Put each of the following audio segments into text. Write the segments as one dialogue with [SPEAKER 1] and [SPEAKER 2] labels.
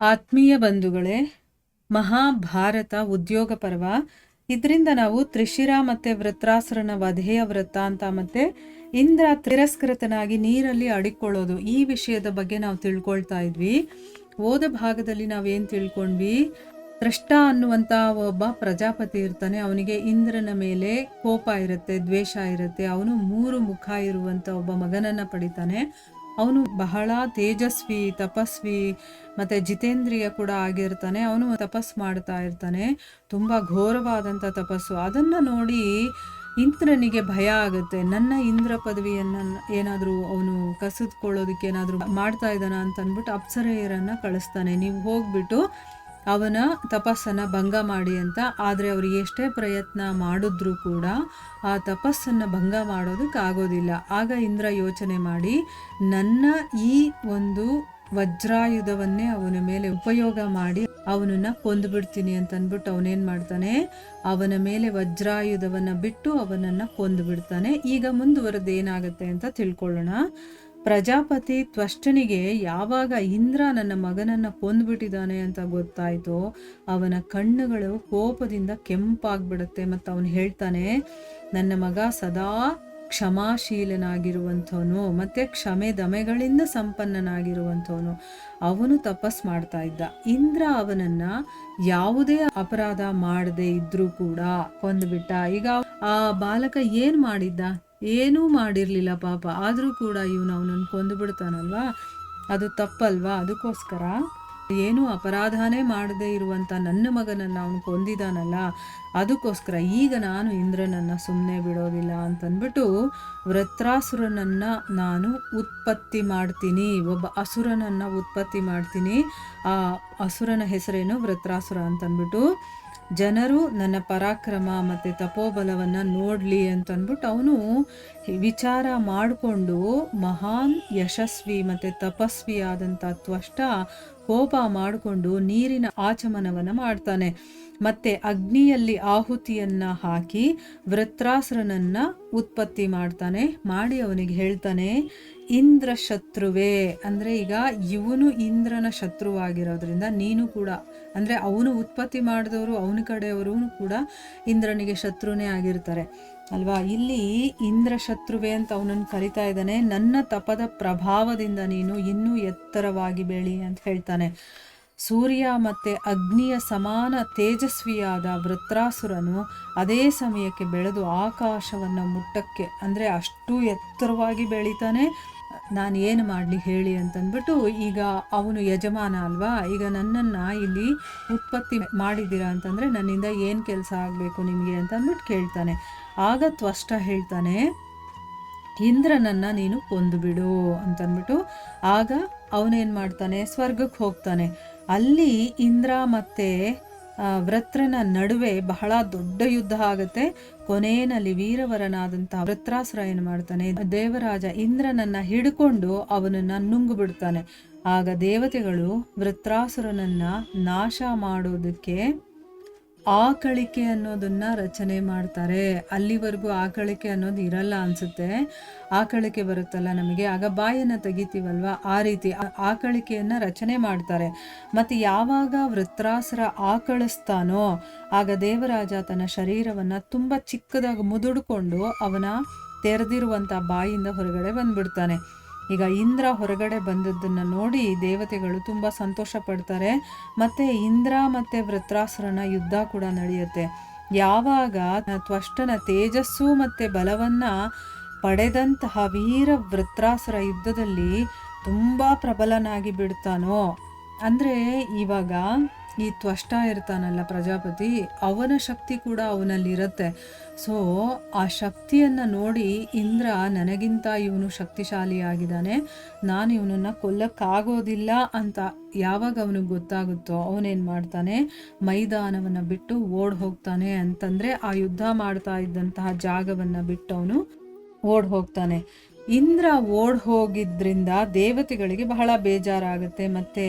[SPEAKER 1] ಆತ್ಮೀಯ ಬಂಧುಗಳೇ, ಮಹಾಭಾರತ ಉದ್ಯೋಗ ಪರ್ವ. ಇದರಿಂದ ನಾವು ತ್ರಿಶಿರ ಮತ್ತು ವೃತ್ರಾಸುರನ ವಧೆಯ ವೃತ್ತಾಂತ ಮತ್ತು ಇಂದ್ರ ತಿರಸ್ಕೃತನಾಗಿ ನೀರಲ್ಲಿ ಅಡಿಕೊಳ್ಳೋದು ಈ ವಿಷಯದ ಬಗ್ಗೆ ನಾವು ತಿಳ್ಕೊಳ್ತಾ ಇದ್ವಿ. ಓದ ಭಾಗದಲ್ಲಿ ನಾವೇನು ತಿಳ್ಕೊಂಡ್ವಿ, ತ್ರಿಷ್ಟ ಅನ್ನುವಂಥ ಒಬ್ಬ ಪ್ರಜಾಪತಿ ಇರ್ತಾನೆ. ಅವನಿಗೆ ಇಂದ್ರನ ಮೇಲೆ ಕೋಪ ಇರುತ್ತೆ, ದ್ವೇಷ ಇರುತ್ತೆ. ಅವನು 3 ಮುಖ ಇರುವಂಥ ಒಬ್ಬ ಮಗನನ್ನು ಪಡಿತಾನೆ. ಅವನು ಬಹಳ ತೇಜಸ್ವಿ, ತಪಸ್ವಿ ಮತ್ತು ಜಿತೇಂದ್ರಿಯ ಕೂಡ ಆಗಿರ್ತಾನೆ. ಅವನು ತಪಸ್ಸು ಮಾಡ್ತಾ ಇರ್ತಾನೆ, ತುಂಬ ಘೋರವಾದಂಥ ತಪಸ್ಸು. ಅದನ್ನು ನೋಡಿ ಇಂದ್ರನಿಗೆ ಭಯ ಆಗುತ್ತೆ. ನನ್ನ ಇಂದ್ರ ಪದವಿಯನ್ನು ಏನಾದರೂ ಅವನು ಕಸಿದುಕೊಳ್ಳೋದಕ್ಕೆ ಏನಾದರೂ ಮಾಡ್ತಾ ಇದ್ದಾನ ಅಂತ ಅಂದ್ಬಿಟ್ಟು ಅಪ್ಸರೆಯರನ್ನು ಕಳಿಸ್ತಾನೆ. ನೀವು ಹೋಗ್ಬಿಟ್ಟು ಅವನ ತಪಸ್ಸನ್ನು ಭಂಗ ಮಾಡಿ ಅಂತ. ಆದರೆ ಅವರು ಎಷ್ಟೇ ಪ್ರಯತ್ನ ಮಾಡಿದ್ರೂ ಕೂಡ ಆ ತಪಸ್ಸನ್ನು ಭಂಗ ಮಾಡೋದಕ್ಕಾಗೋದಿಲ್ಲ. ಆಗ ಇಂದ್ರ ಯೋಚನೆ ಮಾಡಿ, ನನ್ನ ಈ ಒಂದು ವಜ್ರಾಯುಧವನ್ನೇ ಅವನ ಮೇಲೆ ಉಪಯೋಗ ಮಾಡಿ ಅವನನ್ನು ಕೊಂದುಬಿಡ್ತೀನಿ ಅಂತ ಅಂದ್ಬಿಟ್ಟು ಅವನೇನು ಮಾಡ್ತಾನೆ, ಅವನ ಮೇಲೆ ವಜ್ರಾಯುಧವನ್ನು ಬಿಟ್ಟು ಅವನನ್ನು ಕೊಂದುಬಿಡ್ತಾನೆ. ಈಗ ಮುಂದುವರೆದು ಏನಾಗುತ್ತೆ ಅಂತ ತಿಳ್ಕೊಳ್ಳೋಣ. ಪ್ರಜಾಪತಿ ತ್ವಷ್ಟನಿಗೆ ಯಾವಾಗ ಇಂದ್ರ ನನ್ನ ಮಗನನ್ನು ಕೊಂದುಬಿಟ್ಟಿದ್ದಾನೆ ಅಂತ ಗೊತ್ತಾಯಿತು, ಅವನ ಕಣ್ಣುಗಳು ಕೋಪದಿಂದ ಕೆಂಪಾಗ್ಬಿಡುತ್ತೆ. ಮತ್ತು ಅವನು ಹೇಳ್ತಾನೆ, ನನ್ನ ಮಗ ಸದಾ ಕ್ಷಮಾಶೀಲನಾಗಿರುವಂಥವನು ಮತ್ತು ಕ್ಷಮೆ ದಮೆಗಳಿಂದ ಸಂಪನ್ನನಾಗಿರುವಂಥವನು. ಅವನು ತಪಸ್ ಮಾಡ್ತಾ ಇದ್ದ. ಇಂದ್ರ ಅವನನ್ನು ಯಾವುದೇ ಅಪರಾಧ ಮಾಡದೇ ಇದ್ರೂ ಕೂಡ ಕೊಂದುಬಿಟ್ಟ. ಈಗ ಆ ಬಾಲಕ ಏನು ಮಾಡಿದ್ದ? ಏನೂ ಮಾಡಿರಲಿಲ್ಲ ಪಾಪ. ಆದರೂ ಕೂಡ ಇವನು ಅವನನ್ನು ಕೊಂದು ಬಿಡ್ತಾನಲ್ವಾ, ಅದು ತಪ್ಪಲ್ವಾ? ಅದಕ್ಕೋಸ್ಕರ ಏನೂ ಅಪರಾಧನೇ ಮಾಡದೇ ಇರುವಂಥ ನನ್ನ ಮಗನನ್ನು ಅವನು ಕೊಂದಿದ್ದಾನಲ್ಲ, ಅದಕ್ಕೋಸ್ಕರ ಈಗ ನಾನು ಇಂದ್ರನನ್ನು ಸುಮ್ಮನೆ ಬಿಡೋದಿಲ್ಲ ಅಂತಂದ್ಬಿಟ್ಟು ವೃತ್ರಾಸುರನನ್ನು ನಾನು ಉತ್ಪತ್ತಿ ಮಾಡ್ತೀನಿ. ಒಬ್ಬ ಅಸುರನನ್ನು ಉತ್ಪತ್ತಿ ಮಾಡ್ತೀನಿ. ಆ ಅಸುರನ ಹೆಸರೇನು? ವೃತ್ರಾಸುರ ಅಂತಂದ್ಬಿಟ್ಟು ಜನರು ನನ್ನ ಪರಾಕ್ರಮ ಮತ್ತು ತಪೋಬಲವನ್ನು ನೋಡಲಿ ಅಂತಂದ್ಬಿಟ್ಟು ಅವನು ವಿಚಾರ ಮಾಡಿಕೊಂಡು ಮಹಾನ್ ಯಶಸ್ವಿ ಮತ್ತು ತಪಸ್ವಿಯಾದಂಥ ತ್ವಷ್ಟ ಕೋಪ ಮಾಡಿಕೊಂಡು ನೀರಿನ ಆಚಮನವನ್ನು ಮಾಡ್ತಾನೆ. ಮತ್ತು ಅಗ್ನಿಯಲ್ಲಿ ಆಹುತಿಯನ್ನು ಹಾಕಿ ವೃತ್ರಾಸುರನನ್ನು ಉತ್ಪತ್ತಿ ಮಾಡ್ತಾನೆ. ಮಾಡಿ ಅವನಿಗೆ ಹೇಳ್ತಾನೆ, ಇಂದ್ರ ಶತ್ರುವೇ, ಅಂದರೆ ಈಗ ಇವನು ಇಂದ್ರನ ಶತ್ರುವಾಗಿರೋದ್ರಿಂದ ನೀನು ಕೂಡ, ಅಂದರೆ ಅವನು ಉತ್ಪತ್ತಿ ಮಾಡಿದವರು ಅವನ ಕಡೆಯವರು ಕೂಡ ಇಂದ್ರನಿಗೆ ಶತ್ರುನೇ ಆಗಿರ್ತಾರೆ ಅಲ್ವಾ. ಇಲ್ಲಿ ಇಂದ್ರ ಶತ್ರುವೆ ಅಂತ ಅವನನ್ನು ಕರಿತಾ ಇದ್ದಾನೆ. ನನ್ನ ತಪದ ಪ್ರಭಾವದಿಂದ ನೀನು ಇನ್ನೂ ಎತ್ತರವಾಗಿ ಬೆಳಿ ಅಂತ ಹೇಳ್ತಾನೆ. ಸೂರ್ಯ ಮತ್ತು ಅಗ್ನಿಯ ಸಮಾನ ತೇಜಸ್ವಿಯಾದ ವೃತ್ರಾಸುರನು ಅದೇ ಸಮಯಕ್ಕೆ ಬೆಳೆದು ಆಕಾಶವನ್ನು ಮುಟ್ಟಕ್ಕೆ, ಅಂದರೆ ಅಷ್ಟು ಎತ್ತರವಾಗಿ ಬೆಳೀತಾನೆ. ನಾನು ಏನು ಮಾಡಲಿ ಹೇಳಿ ಅಂತಂದ್ಬಿಟ್ಟು, ಈಗ ಅವನು ಯಜಮಾನ ಅಲ್ವಾ, ಈಗ ನನ್ನನ್ನು ಇಲ್ಲಿ ಉತ್ಪತ್ತಿ ಮಾಡಿದ್ದೀರಾ ಅಂತಂದರೆ ನನ್ನಿಂದ ಏನು ಕೆಲಸ ಆಗಬೇಕು ನಿಮಗೆ ಅಂತಂದ್ಬಿಟ್ಟು ಕೇಳ್ತಾನೆ. ಆಗ ತ್ವಷ್ಟ ಹೇಳ್ತಾನೆ, ಇಂದ್ರನನ್ನು ನೀನು ಕೊಂದುಬಿಡು ಅಂತಂದ್ಬಿಟ್ಟು. ಆಗ ಅವನೇನು ಮಾಡ್ತಾನೆ, ಸ್ವರ್ಗಕ್ಕೆ ಹೋಗ್ತಾನೆ. ಅಲ್ಲಿ ಇಂದ್ರ ಮತ್ತು ವೃತ್ರನ ನಡುವೆ ಬಹಳ ದೊಡ್ಡ ಯುದ್ಧ ಆಗುತ್ತೆ. ಕೊನೆಯಲ್ಲಿ ವೀರವರನಾದಂಥ ವೃತ್ರಾಸುರ ಏನು ಮಾಡ್ತಾನೆ, ದೇವರಾಜ ಇಂದ್ರನನ್ನು ಹಿಡ್ಕೊಂಡು ಅವನನ್ನು ನುಂಗು ಬಿಡ್ತಾನೆ. ಆಗ ದೇವತೆಗಳು ವೃತ್ರಾಸುರನನ್ನು ನಾಶ ಮಾಡೋದಕ್ಕೆ ಆಕಳಿಕೆ ಅನ್ನೋದನ್ನು ರಚನೆ ಮಾಡ್ತಾರೆ. ಅಲ್ಲಿವರೆಗೂ ಆಕಳಿಕೆ ಅನ್ನೋದು ಇರಲ್ಲ ಅನಿಸುತ್ತೆ. ಆಕಳಿಕೆ ಬರುತ್ತಲ್ಲ ನಮಗೆ, ಆಗ ಬಾಯನ್ನು ತೆಗಿತೀವಲ್ವ, ಆ ರೀತಿ ಆಕಳಿಕೆಯನ್ನು ರಚನೆ ಮಾಡ್ತಾರೆ. ಮತ್ತು ಯಾವಾಗ ವೃತ್ರಾಸುರ ಆಕಳಿಸ್ತಾನೋ ಆಗ ದೇವರಾಜ ತನ್ನ ಶರೀರವನ್ನು ತುಂಬ ಚಿಕ್ಕದಾಗಿ ಮುದುಡ್ಕೊಂಡು ಅವನ ತೆರೆದಿರುವಂಥ ಬಾಯಿಂದ ಹೊರಗಡೆ ಬಂದ್ಬಿಡ್ತಾನೆ. ಈಗ ಇಂದ್ರ ಹೊರಗಡೆ ಬಂದದ್ದನ್ನು ನೋಡಿ ದೇವತೆಗಳು ತುಂಬ ಸಂತೋಷ ಪಡ್ತಾರೆ. ಮತ್ತು ಇಂದ್ರ ಮತ್ತು ವೃತ್ರಾಸುರನ ಯುದ್ಧ ಕೂಡ ನಡೆಯುತ್ತೆ. ಯಾವಾಗ ತ್ವಷ್ಟನ ತೇಜಸ್ಸು ಮತ್ತು ಬಲವನ್ನು ಪಡೆದಂತಹ ವೀರ ವೃತ್ರಾಸುರ ಯುದ್ಧದಲ್ಲಿ ತುಂಬ ಪ್ರಬಲನಾಗಿ ಬಿಡ್ತಾನೋ, ಅಂದರೆ ಇವಾಗ ಈ ತ್ವಷ್ಟ ಇರ್ತಾನಲ್ಲ ಪ್ರಜಾಪತಿ, ಅವನ ಶಕ್ತಿ ಕೂಡ ಅವನಲ್ಲಿರುತ್ತೆ. ಸೊ ಆ ಶಕ್ತಿಯನ್ನು ನೋಡಿ ಇಂದ್ರ, ನನಗಿಂತ ಇವನು ಶಕ್ತಿಶಾಲಿಯಾಗಿದ್ದಾನೆ, ನಾನು ಇವನನ್ನು ಕೊಲ್ಲಕ್ಕಾಗೋದಿಲ್ಲ ಅಂತ ಯಾವಾಗ ಅವನಿಗೆ ಗೊತ್ತಾಗುತ್ತೋ ಅವನೇನು ಮಾಡ್ತಾನೆ, ಮೈದಾನವನ್ನು ಬಿಟ್ಟು ಓಡ್ ಹೋಗ್ತಾನೆ. ಅಂತಂದರೆ ಆ ಯುದ್ಧ ಮಾಡ್ತಾ ಇದ್ದಂತಹ ಜಾಗವನ್ನು ಬಿಟ್ಟು ಅವನು ಓಡ್ ಹೋಗ್ತಾನೆ. ಇಂದ್ರ ಓಡ್ ಹೋಗಿದ್ರಿಂದ ದೇವತೆಗಳಿಗೆ ಬಹಳ ಬೇಜಾರಾಗುತ್ತೆ. ಮತ್ತು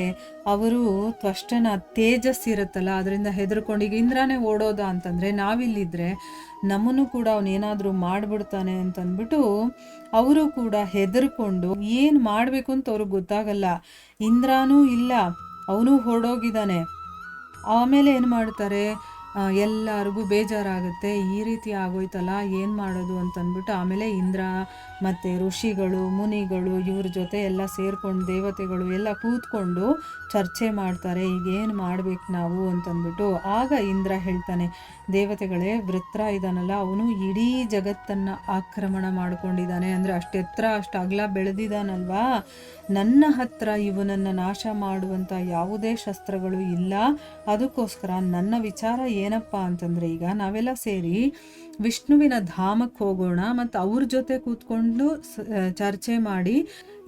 [SPEAKER 1] ಅವರು ತ್ವಷ್ಟನ ತೇಜಸ್ಸಿರುತ್ತಲ್ಲ ಅದರಿಂದ ಹೆದರ್ಕೊಂಡು, ಈಗ ಇಂದ್ರನೇ ಓಡೋದ ಅಂತಂದರೆ ನಾವಿಲ್ಲಿದ್ದರೆ ನಮ್ಮನ್ನು ಕೂಡ ಅವನೇನಾದರೂ ಮಾಡಿಬಿಡ್ತಾನೆ ಅಂತಂದ್ಬಿಟ್ಟು ಅವರು ಕೂಡ ಹೆದರ್ಕೊಂಡು ಏನು ಮಾಡಬೇಕು ಅಂತ ಅವ್ರಿಗೆ ಗೊತ್ತಾಗಲ್ಲ. ಇಂದ್ರನೂ ಇಲ್ಲ, ಅವನು ಹೊರಡೋಗಿದ್ದಾನೆ. ಆಮೇಲೆ ಏನು ಮಾಡ್ತಾರೆ, ಎಲ್ಲರಿಗೂ ಬೇಜಾರಾಗುತ್ತೆ, ಈ ರೀತಿ ಆಗೋಯ್ತಲ್ಲ ಏನು ಮಾಡೋದು ಅಂತಂದ್ಬಿಟ್ಟು ಆಮೇಲೆ ಇಂದ್ರ ಮತ್ತು ಋಷಿಗಳು ಮುನಿಗಳು ಇವ್ರ ಜೊತೆ ಎಲ್ಲ ಸೇರ್ಕೊಂಡು ದೇವತೆಗಳು ಎಲ್ಲ ಕೂತ್ಕೊಂಡು ಚರ್ಚೆ ಮಾಡ್ತಾರೆ, ಈಗೇನು ಮಾಡ್ಬೇಕು ನಾವು ಅಂತಂದ್ಬಿಟ್ಟು. ಆಗ ಇಂದ್ರ ಹೇಳ್ತಾನೆ, ದೇವತೆಗಳೇ, ವೃತ್ರ ಇದ್ದಾನಲ್ಲ ಅವನು ಇಡೀ ಜಗತ್ತನ್ನು ಆಕ್ರಮಣ ಮಾಡ್ಕೊಂಡಿದ್ದಾನೆ, ಅಂದರೆ ಅಷ್ಟು ಎತ್ತರ ಅಷ್ಟು ಅಗಲ ಬೆಳೆದಿದ್ದಾನಲ್ವಾ, ನನ್ನ ಹತ್ರ ಇವನನ್ನು ನಾಶ ಮಾಡುವಂಥ ಯಾವುದೇ ಶಸ್ತ್ರಗಳು ಇಲ್ಲ. ಅದಕ್ಕೋಸ್ಕರ ನನ್ನ ವಿಚಾರ ಏನಪ್ಪ ಅಂತಂದರೆ, ಈಗ ನಾವೆಲ್ಲ ಸೇರಿ ವಿಷ್ಣುವಿನ ಧಾಮಕ್ಕೆ ಹೋಗೋಣ ಮತ್ತು ಅವ್ರ ಜೊತೆ ಕೂತ್ಕೊಂಡು ಚರ್ಚೆ ಮಾಡಿ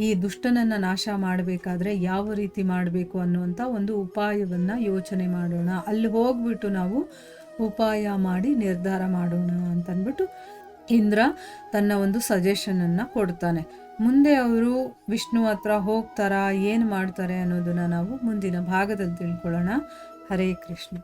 [SPEAKER 1] ಈ ದುಷ್ಟನನ್ನು ನಾಶ ಮಾಡಬೇಕಾದ್ರೆ ಯಾವ ರೀತಿ ಮಾಡಬೇಕು ಅನ್ನುವಂಥ ಒಂದು ಉಪಾಯವನ್ನು ಯೋಚನೆ ಮಾಡೋಣ, ಅಲ್ಲಿ ಹೋಗ್ಬಿಟ್ಟು ನಾವು ಉಪಾಯ ಮಾಡಿ ನಿರ್ಧಾರ ಮಾಡೋಣ ಅಂತಂದ್ಬಿಟ್ಟು ಇಂದ್ರ ತನ್ನ ಒಂದು ಸಜೆಷನನ್ನು ಕೊಡ್ತಾನೆ. ಮುಂದೆ ಅವರು ವಿಷ್ಣು ಹತ್ರ ಹೋಗ್ತಾರಾ, ಏನು ಮಾಡ್ತಾರೆ ಅನ್ನೋದನ್ನು ನಾವು ಮುಂದಿನ ಭಾಗದಲ್ಲಿ ತಿಳ್ಕೊಳ್ಳೋಣ. ಹರೇ ಕೃಷ್ಣ.